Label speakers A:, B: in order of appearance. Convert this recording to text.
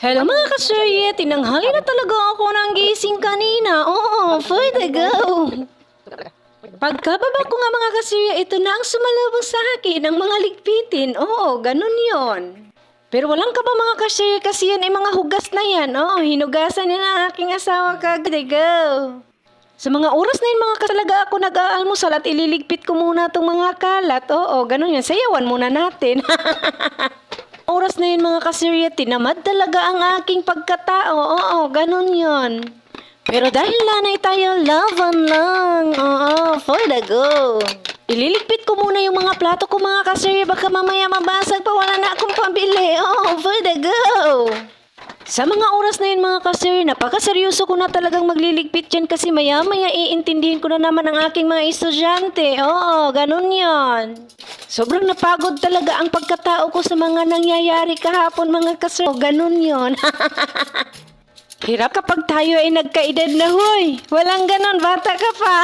A: Hello mga kaserye, tinanghali na talaga ako ng gising kanina. Oo, for the go. Pagkababa ko nga mga kaserye, ito na ang sumalubong sa akin ng mga ligpitin. Oo, ganun yon. Pero walang ka ba mga kaserye kasi yan ay mga hugas na yan. Oo, hinugasan niya ng aking asawa kagad. Go. Sa mga oras na yun mga kasalaga ako nag-aalmusal at ililigpit ko muna itong mga kalat. Oo, ganun yan. Sayawan muna natin. Oras na yun mga kaserye, tinamad talaga ang aking pagkatao. Oo, ganun yon. Pero dahil nanay tayo, laban lang. Oo, for the go. Ililigpit ko muna yung mga plato ko mga kaserye, baka mamaya mabasag pa, wala na akong pambili. Oo, for the go. Sa mga oras na yun mga kaserye, napakaseryoso ko na talagang magliligpit yan kasi maya-maya iintindihin ko na naman ang aking mga estudyante. Oo, ganun yon. Sobrang napagod talaga ang pagkatao ko sa mga nangyayari kahapon mga kaserye. Ganun yon. Hirap kapag tayo ay nagkaedad na, huy. Walang ganon, bata ka pa.